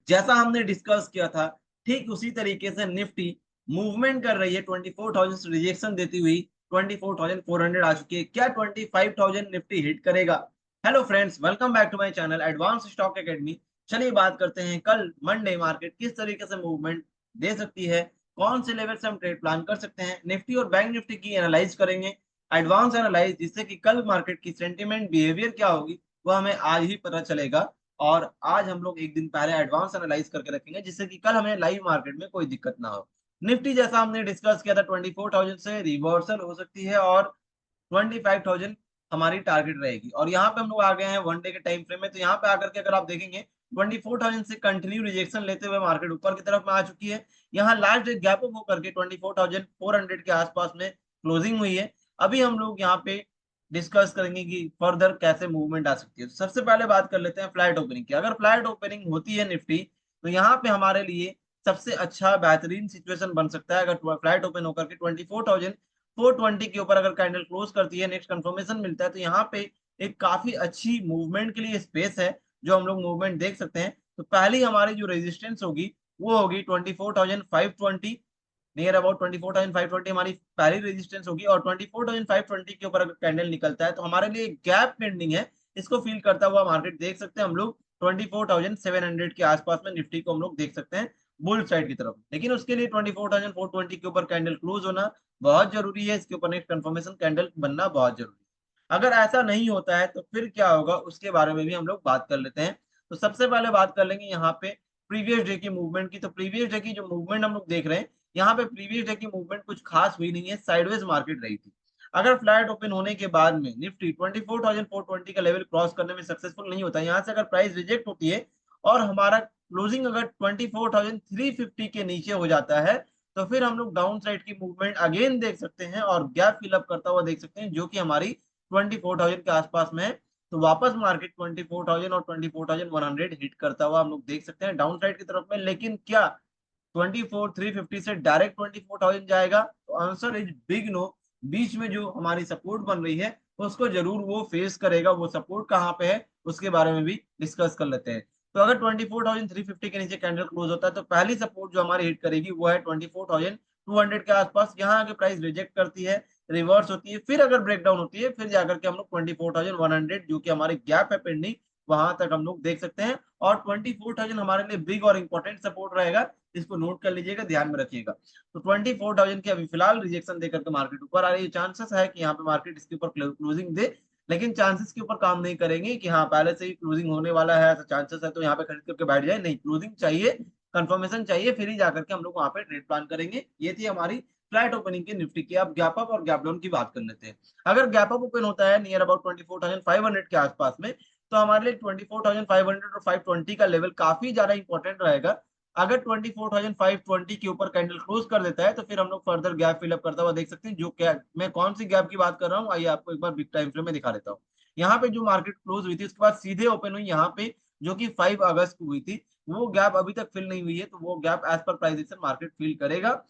जैसा हमने डिस्कस किया था, ठीक उसी तरीके से निफ्टी मूवमेंट कर रही है 24,000 से रिजेक्शन देती हुई 24,400 आ चुकी है। क्या 25,000 निफ्टी हिट करेगा? Hello friends, welcome back to my channel advance stock academy. चलिए बात करते हैं कल मंडे मार्केट किस तरीके से मूवमेंट दे सकती है, कौन से लेवल से हम ट्रेड प्लान कर सकते हैं। निफ्टी और बैंक निफ्टी की एनालाइज करेंगे, एडवांस एनालाइज, जिससे कि कल मार्केट की सेंटिमेंट बिहेवियर क्या होगी वो हमें आज ही पता चलेगा। और आज हम लोग एक दिन पहले एडवांस एनालाइज करके रखेंगे, जिससे कि कल हमें लाइव मार्केट में कोई दिक्कत ना हो। निफ्टी जैसा हमने डिस्कस किया था 24,000 से रिवर्सल हो सकती है और 25,000 हमारी टारगेट रहेगी। और यहाँ पे हम लोग आ गए हैं वन डे के टाइम फ्रेम में, तो यहाँ पे आकर के अगर आप देखेंगे 24,000 से कंटिन्यू रिजेक्शन लेते हुए मार्केट ऊपर की तरफ में आ चुकी है। यहाँ लास्ट एक गैप अप होकर के 24,400 के आसपास में क्लोजिंग हुई है। अभी हम लोग यहाँ पे डिस्कस करेंगे कि फर्दर कैसे मूवमेंट आ सकती है। सबसे पहले बात कर लेते हैं फ्लैट ओपनिंग की। अगर फ्लैट ओपनिंग होती है निफ्टी, तो यहाँ पे हमारे लिए सबसे अच्छा बेहतरीन सिचुएशन बन सकता है। अगर फ्लैट ओपन होकर के 24,420 के ऊपर अगर कैंडल क्लोज करती है, नेक्स्ट कंफर्मेशन मिलता है, तो यहाँ पे एक काफी अच्छी मूवमेंट के लिए स्पेस है जो हम लोग मूवमेंट देख सकते हैं। तो पहली हमारी जो रेजिस्टेंस होगी वो होगी 24,520, नियर अबाउट 24,520 हमारी पहली रेजिस्टेंस होगी। और 24,520 के ऊपर अगर कैंडल निकलता है तो हमारे लिए गैप पेंडिंग है, इसको फील करता हुआ मार्केट देख सकते हैं हम लोग 24,700 के आसपास में निफ्टी को हम लोग देख सकते हैं बुल साइड की तरफ। लेकिन उसके लिए 24,420 के ऊपर कैंडल क्लोज होना बहुत जरूरी है, इसके ऊपर नेक्स्ट कंफर्मेशन कैंडल बनना बहुत जरूरी है। अगर ऐसा नहीं होता है तो फिर क्या होगा उसके बारे में भी हम लोग बात कर लेते हैं। तो सबसे पहले बात कर लेंगे यहाँ पे प्रीवियस डे की मूवमेंट की। तो प्रीवियस डे की जो मूवमेंट हम लोग देख रहे हैं, यहाँ पे प्रीवियस डे की मूवमेंट कुछ खास हुई नहीं है, साइडवेज मार्केट रही थी। अगर फ्लैट ओपन होने के बाद में निफ्टी 24,420 का लेवल क्रॉस करने में सक्सेसफुल नहीं होता, यहाँ से अगर प्राइस रिजेक्ट होती है और हमारा क्लोजिंग अगर 24,350 के नीचे हो जाता है, तो फिर हम लोग डाउन साइड की मूवमेंट अगेन देख सकते हैं और गैप फिलअप करता हुआ देख सकते हैं, जो कि हमारी 24,000 के आसपास में है। तो वापस मार्केट 24,000 और 24,100 हिट करता हुआ हम लोग देख सकते हैं डाउन साइड की तरफ में। लेकिन क्या 24,350 से डायरेक्ट 24,000 जाएगा? तो आंसर इज बिग नो। बीच में जो हमारी सपोर्ट बन रही है उसको जरूर वो फेस करेगा। वो सपोर्ट कहाँ पे है उसके बारे में भी डिस्कस कर लेते हैं। तो अगर 24,350 के नीचे कैंडल क्लोज होता है तो पहली सपोर्ट जो हमारी हिट करेगी वो है 24,200 के आसपास। यहाँ आगे प्राइस रिजेक्ट करती है, रिवर्स होती है, फिर अगर ब्रेकडाउन होती है, फिर जाकर के हम लोग 24,100 जो कि हमारी गैप है पेंडिंग, वहां तक हम लोग देख सकते हैं। और 24,000 हमारे लिए बिग और इंपॉर्टेंट सपोर्ट रहेगा, इसको नोट कर लीजिएगा, ध्यान में रखिएगा। तो 24,000 की अभी फिलहाल रिजेक्शन देकर के मार्केट ऊपर आ रही है। चांसेस है कि यहाँ पे मार्केट इसके ऊपर क्लोजिंग दे, लेकिन चांसेस के ऊपर काम नहीं करेंगे कि हाँ पहले से ही क्लोजिंग होने वाला है, ऐसा चांसेस है तो यहाँ पे खरीद करके बैठ जाए। नहीं, क्लोजिंग चाहिए, कंफर्मेशन चाहिए, फिर ही जाकर के हम लोग वहां पे ट्रेड प्लान करेंगे। ये थी हमारी फ्लैट ओपनिंग की निफ्टी की। अब गैप अप और गैप डाउन की बात कर लेते हैं। अगर गैप अप ओपन होता है नियर अबाउट 24,500 के आसपास में, तो हमारे लिए 24,500 और 520 का लेवल काफी ज्यादा इंपॉर्टेंट रहेगा। अगर 24,520 के ऊपर कैंडल क्लोज कर देता है तो फिर हम लोग फर्दर गैप फिलअप करता हुआ देख सकते हैं। जो क्या मैं कौन सी गैप की बात कर रहा हूँ, आइए आपको एक बार बिग टाइम फ्रेम में दिखा देता हूँ। यहाँ पे जो मार्केट क्लोज हुई थी उसके बाद सीधे ओपन हुई यहाँ पे, जो कि 5 अगस्त को हुई थी, वो गैप अभी तक फिल नहीं हुई है। तो वो gap as per price action market fill करेगा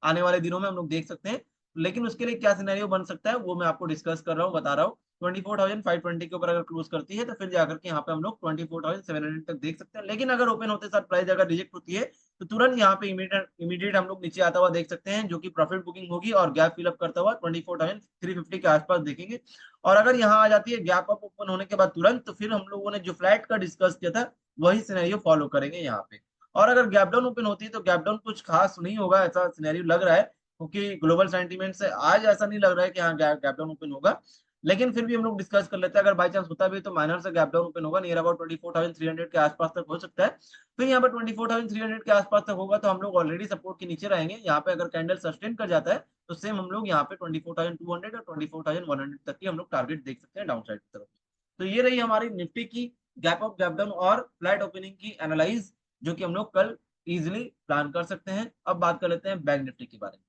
आने वाले दिनों में, हम लोग देख सकते हैं। लेकिन उसके लिए क्या सिनेरियो बन सकता है वो मैं आपको डिस्कस कर रहा हूँ, बता रहा हूँ। 24,520 के ऊपर अगर क्लोज करती है तो फिर जाकर के यहाँ पे हम लोग 24,700 तक देख सकते हैं। लेकिन अगर ओपन होते साथ प्राइस अगर रिजेक्ट होती है तो तुरंत यहाँ पे इमीडिएट हम लोग नीचे आता हुआ देख सकते हैं, जो कि प्रॉफिट बुकिंग होगी और गैप फिलअप करता हुआ 24,350 के आसपास देखेंगे। और अगर यहाँ आ जाती है गैप अप ओपन होने के बाद तुरंत, तो फिर हम लोगों ने जो फ्लैट का डिस्कस किया था वही सिनेरियो फॉलो करेंगे यहाँ पे। और अगर गैप डाउन ओपन होती है तो गैप डाउन कुछ खास नहीं होगा, ऐसा सिनेरियो लग रहा है, क्योंकि ग्लोबल सेंटीमेंट से आज ऐसा नहीं लग रहा है कि हाँ गैप डाउन ओपन होगा। लेकिन फिर भी हम लोग डिस्कस कर लेते हैं, अगर बाई चांस होता भी तो माइनर से गैप डाउन ओपन होगा, नियर अबाउट 24,300 के आसपास तक हो सकता है। फिर यहाँ पर 24,300 के आसपास तक होगा तो हम लोग ऑलरेडी सपोर्ट के नीचे रहेंगे। यहाँ पे अगर कैंडल सस्टेन कर जाता है तो सेम हम लोग यहाँ पे 24,200 और 24,100 तक की हम लोग टारगेट देख सकते हैं डाउन साइड की तरफ। तो ये रही हमारी निफ्टी की गैप अप गैप डाउन और फ्लैट ओपनिंग की एनालाइज, जो कि हम लोग कल इजिली प्लान कर सकते हैं। अब बात कर लेते हैं बैंक निफ्टी के बारे में।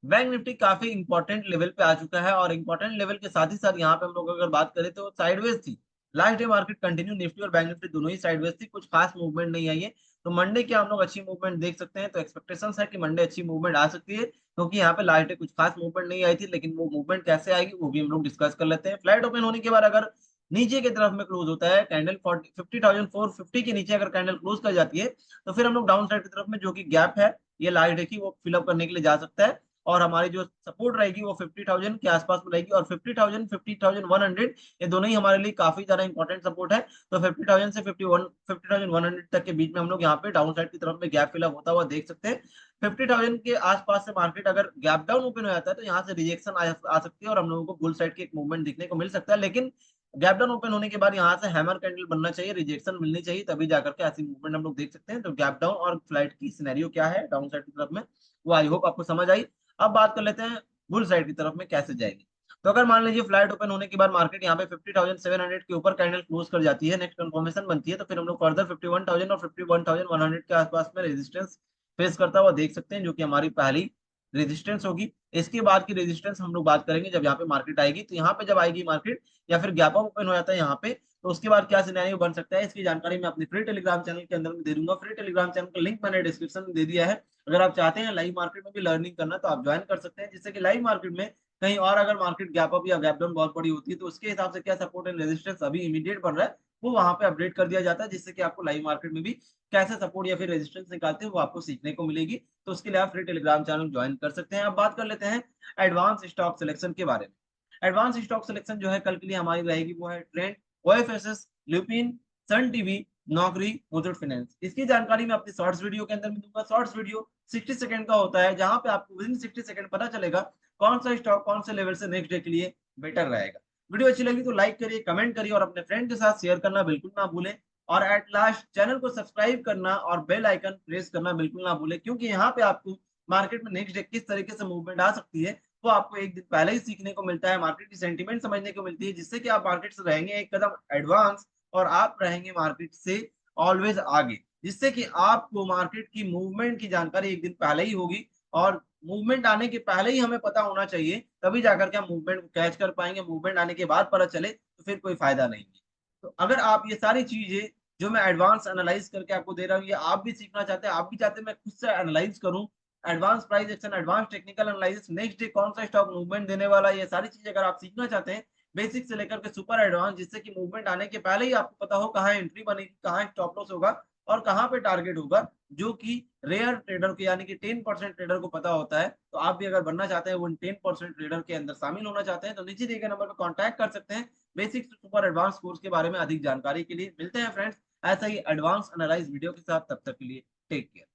बैंक निफ्टी काफी इंपॉर्टेंट लेवल पे आ चुका है और इंपॉर्टेंट लेवल के साथ ही साथ यहाँ पे हम लोग अगर बात करें तो साइडवेज थी। Last day market continue Nifty और बैंक निफ्टी दोनों ही साइडवेज थी, कुछ खास मूवमेंट नहीं आई है। तो मंडे की हम लोग अच्छी मूवमेंट देख सकते हैं। तो एक्सपेक्टेशन है कि मंडे अच्छी मूवमेंट आ सकती है, क्योंकि यहाँ पे लास्ट डे कुछ खास मूवमेंट नहीं आई थी। लेकिन वो मूवमेंट कैसे आएगी वो भी हम लोग डिस्कस कर लेते हैं। फ्लैट ओपन होने के बाद अगर नीचे की तरफ में क्लोज होता है, कैंडल 50,450 के नीचे अगर कैंडल क्लोज कर जाती है तो फिर हम लोग डाउन साइड की तरफ में जो कि गैप है ये लाइट देखिए वो फिलअप करने के लिए जा सकता है, और हमारी जो सपोर्ट रहेगी वो 50,000 के आसपास में रहेगी, और 50,000 50,100 ये दोनों ही हमारे लिए काफी ज्यादा इंपॉर्टेंट सपोर्ट है। तो 50,000 से 50,100 तक के बीच में हम लोग यहाँ पे डाउन साइड की तरफ में गैप फिलअप होता हुआ देख सकते हैं। 50,000 के आसपास से मार्केट अगर गैप डाउन ओपन हो जाता है तो यहाँ से रिजेक्शन आ सकती है और हम लोगों को बुल साइड की एक मूवमेंट दिखने को मिल सकता है, लेकिन गैप डाउन ओपन होने के बाद यहाँ से हैमर कैंडल बनना चाहिए, रिजेक्शन मिलनी चाहिए, तभी जाकर के ऐसी मूवमेंट हम लोग देख सकते हैं। तो गैप डाउन और फ्लाइट की सिनेरियो क्या है डाउन साइड की तरफ में, वो आई होप आपको समझ आई। अब बात कर लेते हैं बुल साइड की तरफ में कैसे जाएगी। तो अगर मान लीजिए फ्लाइट ओपन होने के बाद मार्केट यहाँ पे 50,700 के ऊपर कैंडल क्लोज कर जाती है, नेक्स्ट कंफर्मेशन बनती है, तो फिर हम लोग फर्दर 51,000 और 51,100 के आसपास में रेजिस्टेंस फेस करता हुआ देख सकते हैं, जो कि हमारी पहली रेजिस्टेंस होगी। इसके बाद की रेजिस्टेंस हम लोग बात करेंगे जब यहाँ पे मार्केट आएगी। तो यहाँ पे जब आएगी मार्केट या फिर गैप अप ओपन हो जाता है यहाँ पे, तो उसके बाद क्या सिनेरियो बन सकता है इसकी जानकारी मैं अपने फ्री टेलीग्राम चैनल के अंदर में दे दूंगा। फ्री टेलीग्राम चैनल का लिंक मैंने डिस्क्रिप्शन में दे दिया है। अगर आप चाहते हैं लाइव मार्केट में भी लर्निंग करना तो आप ज्वाइन कर सकते हैं, जिससे कि लाइव मार्केट में कहीं और अगर मार्केट गैप अप या गैप डाउन बहुत बड़ी होती है तो उसके हिसाब से क्या सपोर्ट एंड रेजिस्टेंस अभी इमीडिएट बन रहा है वो वहां पे अपडेट कर दिया जाता है, जिससे कि आपको लाइव मार्केट में भी कैसे सपोर्ट या फिर रेजिस्टेंस निकालते हैं वो आपको सीखने को मिलेगी। तो उसके लिए आप फ्री टेलीग्राम चैनल ज्वाइन कर सकते हैं। अब बात कर लेते हैं एडवांस स्टॉक सिलेक्शन के बारे में। एडवांस स्टॉक सिलेक्शन जो है कल के लिए हमारी रहेगी वो है trend, OFSS, Lupin, Sun TV, नौकरी, मुथूट फाइनेंस। इसकी जानकारी मैं अपनी शॉर्ट्स वीडियो के अंदर में दूंगा। शॉर्ट्स वीडियो 60 सेकंड का होता है, जहां पे आपको विद इन 60 सेकंड पता चलेगा कौन सा स्टॉक कौन से लेवल से नेक्स्ट डे के लिए बेटर रहेगा। वीडियो अच्छी लगी तो लाइक करिए, कमेंट करिए और अपने फ्रेंड के साथ शेयर करना बिल्कुल ना भूलें। और एट लास्ट चैनल को सब्सक्राइब करना और बेल आइकन प्रेस करना बिल्कुल ना भूलें, क्योंकि यहाँ पे आपको मार्केट में नेक्स्ट डे किस तरीके से मूवमेंट आ सकती है वो आपको एक दिन पहले ही सीखने को मिलता है, मार्केट की सेंटीमेंट समझने को मिलती है, जिससे कि आप मार्केट से रहेंगे एक कदम एडवांस और आप रहेंगे मार्केट से ऑलवेज आगे, जिससे कि आपको मार्केट की मूवमेंट की जानकारी एक दिन पहले ही होगी। और मूवमेंट आने के पहले ही हमें पता होना चाहिए, तभी जाकर के हम मूवमेंट को कैच कर पाएंगे। मूवमेंट आने के बाद पता चले तो फिर कोई फायदा नहीं है। तो अगर आप ये सारी चीजें जो मैं एडवांस एनालाइज करके आपको दे रहा हूँ ये आप भी सीखना चाहते हैं, आप भी चाहते हैं मैं खुद से एनालाइज करूं, advance price action, advance technical analysis, next day कौन सा स्टॉक मूवमेंट देने वाला है, ये सारी चीजें अगर आप सीखना चाहते हैं बेसिक से लेकर के सुपर एडवांस, जिससे कि मूवमेंट आने के पहले ही आपको पता हो कहाँ एंट्री बनेगी, कहाँ स्टॉप लॉस होगा और कहाँ पे टारगेट होगा, जो कि रेयर ट्रेडर को यानी कि 10% ट्रेडर को पता होता है। तो आप भी अगर बनना चाहते हैं वो 10% ट्रेडर के अंदर शामिल होना चाहते हैं तो नीचे दिए गए नंबर पर कॉन्टैक्ट कर सकते हैं। बेसिक से सुपर एडवांस कोर्स के बारे में अधिक जानकारी के लिए मिलते हैं फ्रेंड्स ऐसा ही एडवांस एनालाइज वीडियो के साथ, तब तक के लिए टेक केयर।